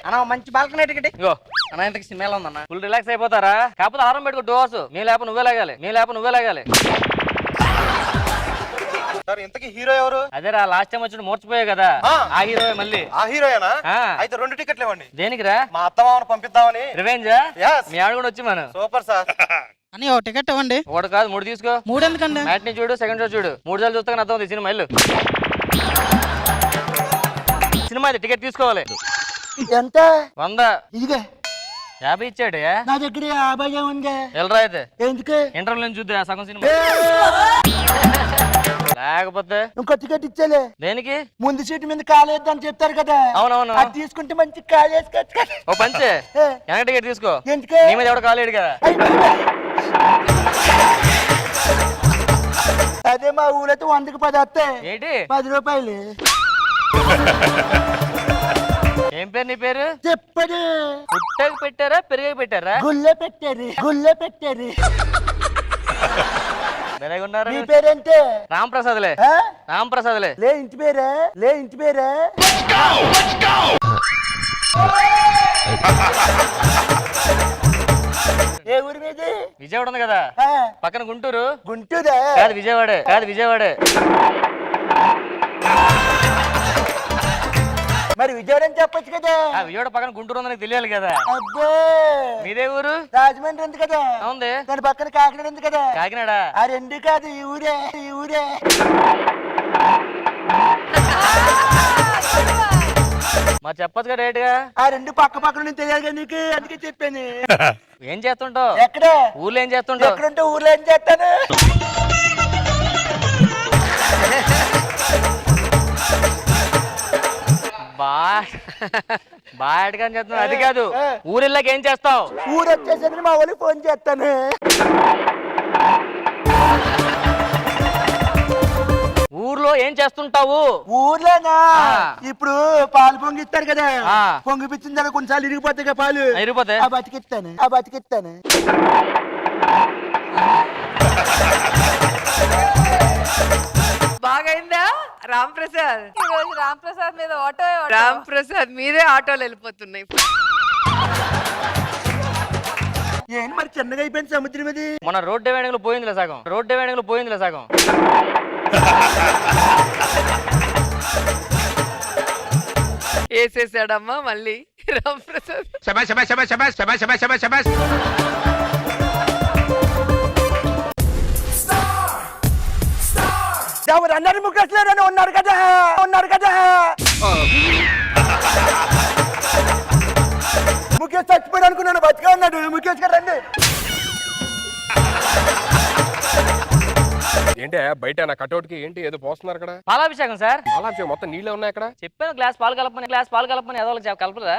అన్న మంచి balcony ticket ఇగో అన్న ఇంతకి సినిమా ఉందన్న ఫుల్ రిలాక్స్ అయిపోతారా కాకపోతే ఆరం పెట్టుకో డోర్స్ నీ లేప నువ్వే లాగాలి సార్ ఇంతకీ హీరో ఎవరు? అదేరా లాస్ట్ టైం వచ్చి మోర్చిపోయావు కదా ఆ హీరో మళ్ళీ. ఆ హీరోయేనా? అయితే 2 టికెట్లు ఇవ్వండి. దేనికిరా? మా అత్తమామను పంపిద్దామని. రివెంజా? మీ ఆవిడ కూడా వచ్చి మనం. Super sir. అని ఒక టికెట్ ఇవ్వండి. ఒకటి కాదు 3 తీసుకో. 3 ఎందుకండి? మ్యాట్ని చూడు సెకండ్ షో చూడు 3 సార్లు చూస్తే అర్థం అవుతుంది సినిమా. ఇల్లు సినిమా ఇది టికెట్ తీసుకోవాలి. ఎంత? 100. ఇదిగే 50 ఇచ్చాడు. నా దగ్గర 50 ఉంది. వెళ్ళరా అయితే ఎందుకు? ఇంటర్వ్యూ నుంచి చూద్దా సగం సినిమా లేకపోతే ఇంకో టికెట్ ఇచ్చేలే. దేనికి? ముందు సీటు మీద కాలేద్దని చెప్తారు కదా. అవునవును. అది తీసుకుంటే మంచి కాలేసుకోవచ్చు. ఓ పంచే వెనక టికెట్ తీసుకో. ఎందుకు? నీ మీద ఎవడ కాలేడు కదా. అదే మా ఊరైతే 100కి 10 వస్తాయి. ఏంటి 10 రూపాయలు. ఏం పేరు నీ పేరు? చెప్పడు. పుట్టకు పెట్టారా పెరిగకు పెట్టారా? గుళ్ళే పెట్టారు. బెరగున్నారు. నీ పేరేంటే? రాంప్రసాద్లే. రాంప్రసాద్లే. లే ఇంటి పేరే. ఏ ఊరి మీది? విజయవాడ ఉంది కదా పక్కన గుంటూరు. గుంటూరా? కాదు విజయవాడే. మరి విజయవాడ అని చెప్పొచ్చు కదా. విజయవాడ పక్కన గుంటూరు ఉందని తెలియాలి కదా. అబ్బో మీదే ఊరు? రాజమండ్రి ఉంది కదా. ఉంది. దాని పక్కన కాకినాడ ఉంది కదా. కాకినాడ? ఆ 2 కాదు ఈ ఊరే. మరి చెప్పొచ్చు కదా రేటుగా. ఆ 2 పక్కన తెలియాలి కదా నీకు, అందుకే చెప్పాను. ఏం చేస్తుంటావు? ఎక్కడ? ఊర్లో ఏం చేస్తుంటావు? ఎక్కడుంటే ఊర్లో ఏం చేస్తాను. బాగా చేస్తున్నావు. అది కాదు ఊరిల్లోకి ఏం చేస్తావు? ఊరు వచ్చేసరికి మా వాళ్ళకి ఫోన్ చేస్తాను. ఊర్లో ఏం చేస్తుంటావు? ఊర్లోనా? ఇప్పుడు పాలు పొంగిస్తారు కదా. పొంగిపించిన తర్వాత కొన్నిసార్లు ఇరిగిపోతాయి కదా పాలు. ఇరిగిపోతే ఆ బతికిస్తాను. బాగైందా రాంప్రసాద్? ఈరోజు రాంప్రసాద్ మీద ఆటో. రాంప్రసాద్ మీదే ఆటోలు వెళ్ళిపోతున్నాయి. ఏంటి మరి చిన్నగా అయిపోయింది సముద్రం ఇది. మన రోడ్డు వేణిలో పోయిందిలే సగం. వేసేసాడమ్మా మళ్ళీ రాంప్రసాద్. అన్నారు ముఖేష్ లేరని ఉన్నారు కదా. ముఖేష్ చచ్చిపోయాడు అనుకున్నాను, బతిగా ఉన్నాడు. ముఖేష్ గారు రండి. ఏంటి బయట నా కటౌట్ కి ఏంటి ఏదో పోస్తున్నారు అక్కడ? పాలాభిషేకం సార్. పాలాభిషేకం మొత్తం నీళ్ళే ఉన్నాయి అక్కడ. చెప్పాను గ్లాస్ పాలు కలపని ఏదో కలపదా?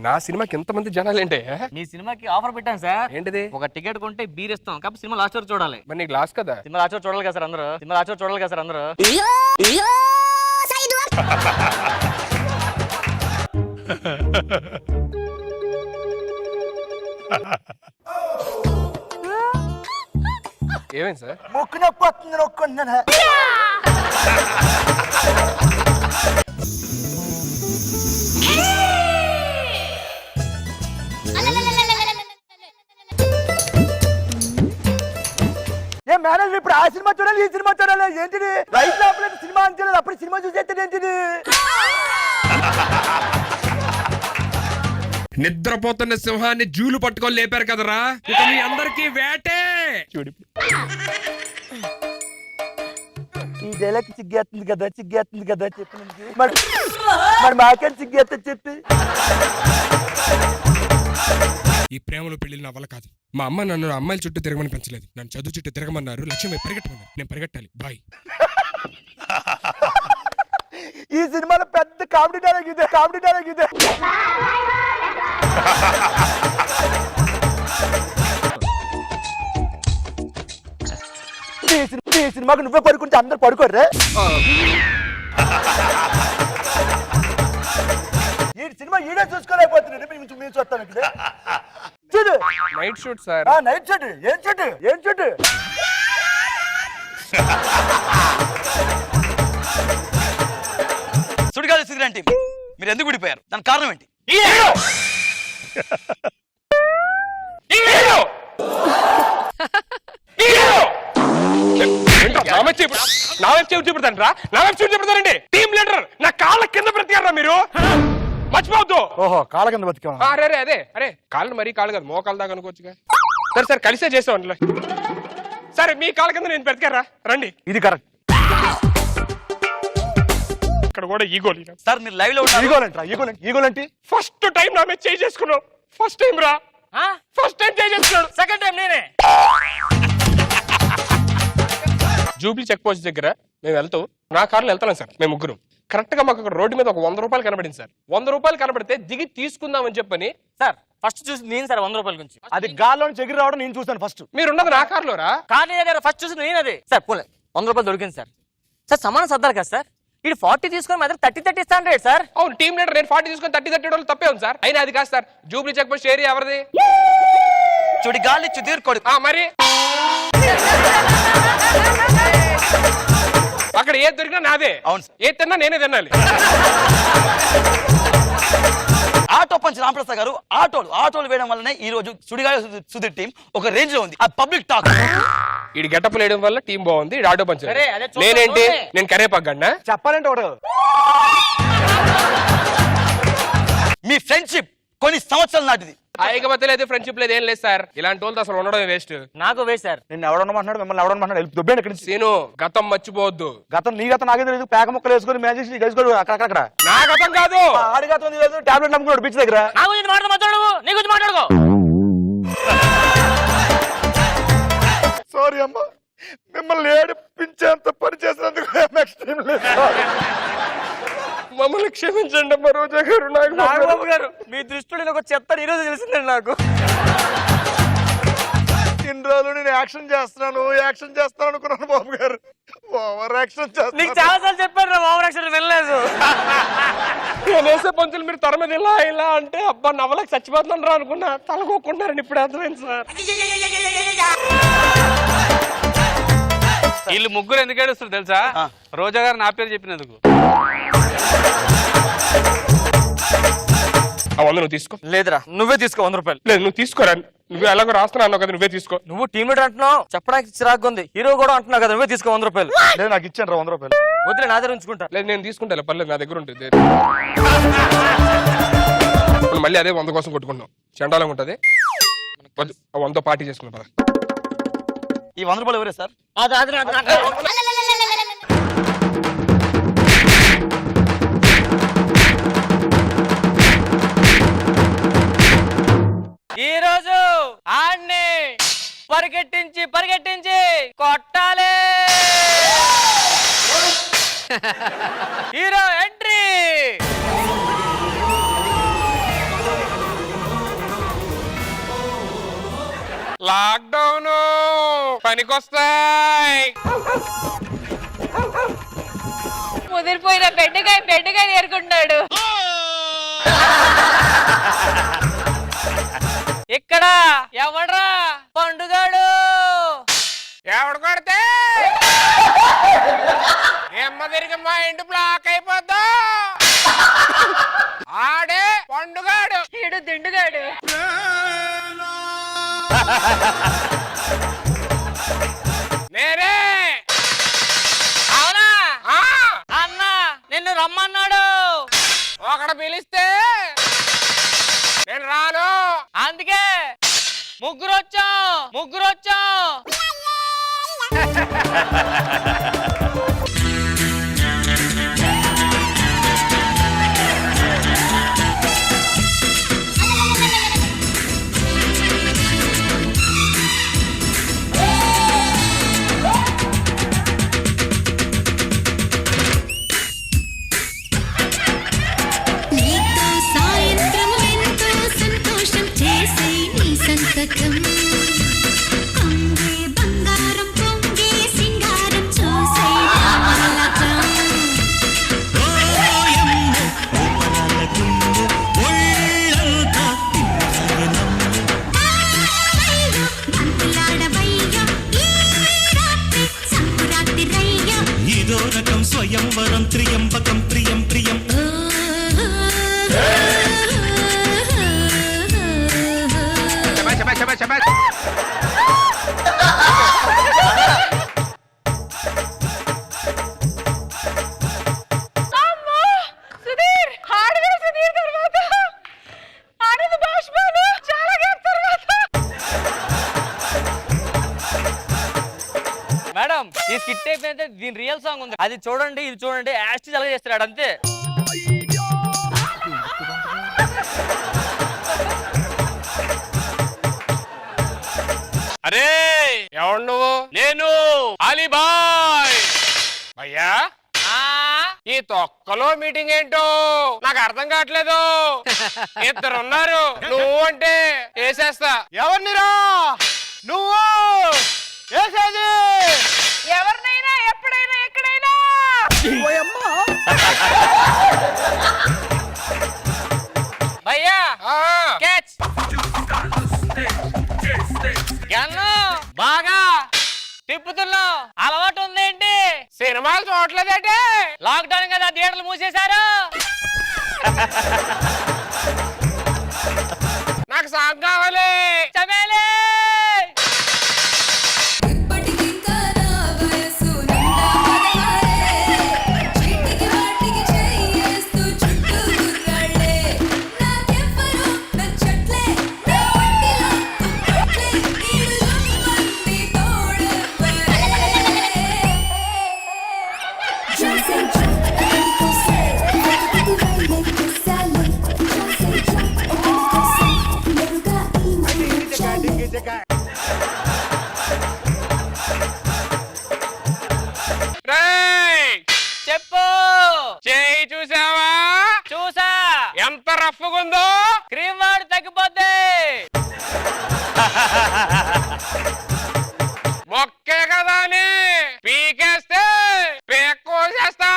నా సినిమాకి ఎంతమంది జనాలు ఏంటి? మీ సినిమాకి ఆఫర్ పెట్టాను సార్. ఏంటిది? ఒక టికెట్ కొంటే బీర్ ఇస్తాం. కాబట్టి సినిమా లాస్ట్ వరకు చూడాలి. మరి నీ గ్లాస్ కదా. సినిమా లాస్ట్ వరకు చూడాలి కదా సార్ అందరూ. ఏమైంది సార్? ముక్కు నొప్పి వస్తుంది, నొక్కుంటున్నాను. మేనేజర్ ఇప్పుడు ఆ సినిమా చూడాలి, ఈ సినిమా చూడాలి. ఏంటిది రైట్ లోపల సినిమా అని చూడాలి, అప్పుడు సినిమా చూసేది ఏంటిది? నిద్రపోతున్న సింహాన్ని జూలు పట్టుకొని లేపారు కదరా, ఇక మీ అందరికీ వేటే. చూడు ఈ డైలాగ్ సిగ్గేస్తుంది కదా చెప్పి మరి మాకేం సిగ్గేస్తుంది చెప్పి. ఈ ప్రేమలో పెళ్లి నా వల్ల కాదు. మా అమ్మ నన్ను అమ్మాయిల చుట్టూ తిరగమని పెంచలేదు, నన్ను చదువు చుట్టూ తిరగమన్నారు. లక్ష్యం పరిగెట్టమన్నారు, నేను పరిగెట్టాలి. బాయ్. ఈ సినిమాలో పెద్ద కామెడీ డైలాగ్ ఇదే. ఈ సినిమాకు నువ్వే పడుకుంటే అందరు పడుకోర్రే. ఈ సినిమా ఈడే చూసుకోలేకపోతున్నాడు. మేము చూస్తాను చూడు. Night shoot sir. Night shoot. ఏం షూట్? సుడిగాలి సిగరెంటి మీరు ఎందుకు విడిపోయారు? దాని కారణం ఏంటి? చెప్తారండి టీమ్ లీడర్ నా కాళ్ళ కింద బ్రతికారా మీరు? మర్చిపోవద్దు. ఓహో, కాళ్ళ కింద బతికా. అరే కాళ్ళు మరీ కాళ్ళు కాదు, మోకాలు దాకా అనుకోవచ్చుగా. సరే కలిసే చేసాం. సరే మీ కాళ్ళ కింద నేను బ్రతికారా? రండి. ఇది కరెక్ట్. ఇక్కడ కూడా ఈగోలు. సార్ మీరు లైవ్ లో ఈగోలంటే ఫస్ట్ టైం నా మీద చేసుకున్నావు. ఫస్ట్ టైం రా, ఫస్ట్ టైం చేసుకున్నాడు. సెకండ్ టైం నేనే. జూబ్లీ చెక్ పోస్ట్ దగ్గర మేము వెళ్తూ నా కార్లో వెళ్తాం సార్. మేము ముగ్గురు కరెక్ట్ గా మాకు రోడ్డు మీద ఒక 100 రూపాయలు కనబడింది సార్. 100 రూపాయలు కనబడితే దిగి తీసుకుందామని చెప్పని సార్ ఫస్ట్ చూసి నేను సార్ 100 రూపాయల గురించి. అది గాల్లో ఎగిరి రావడం నేను చూసాను ఫస్ట్. మీరున్నది నా కార్లో రా. కానీ దగ్గర ఫస్ట్ చూసి నేను అది సార్ పోలే 100 రూపాయలు దొరికింది సార్. సార్ సమానం సర్దారు కదా సార్. ఇది 40 తీసుకొని మాత్రం 30 ఇస్తాను రేట్ సార్. అవును టీమ్ లీడర్ నేను 40 తీసుకొని 30 వాళ్ళు తప్పే ఉంది సార్. అయినా అది కాదు sir. Jubilee check post area ఎవరిది? చూడి గాలి చుదీర్ కొడు. మరి అక్కడ ఏది దొరికినా నాదే. అవును సార్. ఏది తిన్నా నేనే తినాలి. ఆటో పంచ్ రామప్రసాద్ గారు ఆటోలు వేయడం వల్లనే ఈ రోజు సుడిగాలి సుధీర్ టీం ఒక రేంజ్ లో ఉంది. ఆ పబ్లిక్ టాక్. ఈ గెటప్ లేయడం వల్ల టీం బాగుంది. ఈ ఆటో పంచ్. అరే, అదే చూద్దాం, నేనేంటి చూద్దాం. నేను కరేపాగన్నా చెప్పాలంటే ఒకడు మీ ఫ్రెండ్షిప్ కొన్ని సంవత్సరాల నాటిది. ఐకమత్య లేదు, ఫ్రెండ్షిప్ లేదు, ఏం లేదు సార్. ఇలాంటి వాళ్ళతో అసలు ఉండడం వేస్ట్. నాకు వేస్ట్ సార్. నిన్ను ఎవడన్నమాడు, మిమ్మల్ని ఎవడన్నమాడు, వెళ్ళి దుబ్బేండి ఇక్కడి నుంచి. సీను గతం మర్చిపోవద్దు. గతం నీ గతం నాకే తెలియదు. పేక ముక్కలు వేసుకొని మ్యాజిక్ వేసుకోడు అక్కడ. నా గతం కాదు, ఆడి గతం టాబ్లెట్ నమ్ముకున్నాడు బీచ్ దగ్గర. నా గురించి మాట్లాడు, నీ గురించి మాట్లాడుకో. సారీ అమ్మా, మిమ్మల్ని ఏడిపించేంత పని చేసినందుకు మమ్మల్ని క్షమించండి అమ్మా. రోజా గారు, నాగబాబు గారు మీ దృష్టిలో ఒక చెత్త ఈ రోజు తెలిసిందండి నాకు. ఇన్ని రోజులు నేను యాక్షన్ చేస్తాను అనుకున్నాను బాబు గారు. ఓవర్ యాక్షన్ చేస్తాను. నీకు చాలా సార్లు చెప్పాను రా, ఓవర్ యాక్షన్ వెళ్ళలేదు. నేను వేసే పంచులు మీరు తర మీద ఇలా అంటే అబ్బా నవ్వలకు చచ్చిపోతున్నాను రా అనుకున్నా. తలకోకుంటారని ఇప్పుడు అర్థమైంది సార్. వీళ్ళు ముగ్గురు ఎందుకు ఏడుస్తారు తెలుసా? రోజా గారు నా పేరు చెప్పినందుకు. ఆ 100 నువ్వు తీసుకో. లేదురా, నువ్వే తీసుకో 100 రూపాయలు. లేదు నువ్వు తీసుకోరా. నువ్వు ఎలాగో రాస్తున్నా అన్నావు కదా, నువ్వే తీసుకో. నువ్వు టీమ్ లీడర్ అంటున్నావు, చెప్పడానికి చిరాకు ఉంది. హీరో కూడా అంటున్నావు కదా, నువ్వే తీసుకో 100 రూపాయలు. లేదు నాకు ఇచ్చాను 100 రూపాయలు. వదిలే, నా దగ్గర ఉంచుకుంటా. లేదు నేను తీసుకుంటా, పర్లేదు, నా దగ్గర ఉంటుంది. ఇప్పుడు మళ్ళీ అదే 100 కోసం కొట్టుకుంటున్నాం. చండాలంగా ఉంటుంది. 100 పార్టీ చేసుకున్నాం కదా. ఈ 100 రూపాయలు ఎవరే సార్? ఈ రోజు ఆడిని పరిగెట్టించి కొట్టాలి. Hero entry. లాక్డౌన్ పనికొస్తాయి. ముదిరిపోయిన బెడ్డుగా నేర్చుకుంటున్నాడు. ఇక్కడ ఎవడ్రా పండుగాడు? ఎవడు కొడితే ఎమ్మ తిరిగి మా ఇంటి బ్లాక్ అయిపోద్దా? ఆడే పండుగాడు. ఈడు దిండుగాడు. నేనే. అవునా అన్న, నిన్ను రమ్మన్నాడు. ఒకడు పిలిస్తే నేను రాను. అందుకే ముగ్గురు వచ్చాం. స్వయంవరం త్రియంబకం ప్రియం మేడం ఈ స్కిట్ అయిపోయితే దీని రియల్ సాంగ్ ఉంది, అది చూడండి ఇది చూడండి, యాస్టిజ్ అలాగే చేస్తాడు అంతే. అరే ఎవడు నువ్వు? నేను అలీబాయ్. అయ్యా ఈ తొక్కలో మీటింగ్ ఏంటో నాకు అర్థం కావట్లేదు. ఇద్దరున్నారు, నువ్వు అంటే వేసేస్తా. ఎవరినిరా నువ్వు వేసేది? ఎవరినైనా ఎప్పుడైనా ఎక్కడైనా. భయ్యా ఆ, క్యాచ్ గన్ను బాగా తిప్పుతున్నావు, అలవాటు ఉందేంటి? సినిమాలు చూడట్లేదేంటి? లాక్డౌన్ కదా థియేటర్లు మూసేశారు. నాకు సాంగ్ కావాలి. చమేలే రేయ్, చెప్పు. చేయి చూసావా? చూసా. ఎంత రఫ్గా ఉందో. క్రీమ్ వాడు తగ్గిపోద్ది. మొక్కే కదా అని పీకేస్తే పేక్ కోసేస్తా.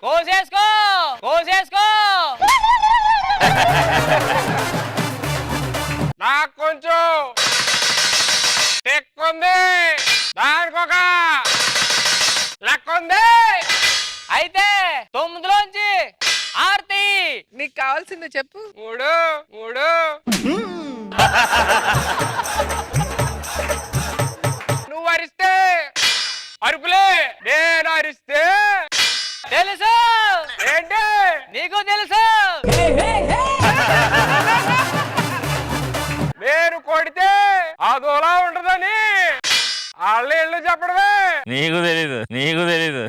కోసేసుకో కోసేసుకో. నాకు కొంచెం టెక్కుంది, దానికి ఒక లెక్క ఉంది. అయితే 9లోంచి ఆర్తి. నీకు కావాల్సింది చెప్పు. 3 నువ్వు అరిస్తే అరుపులే, నేను అరిస్తే తెలుసు ఏంటి? నీకు తెలుసు. నేను కొడితే అదోలా ఉంటదని వాళ్ళ ఇళ్ళు చెప్పడమే. నీకు తెలీదు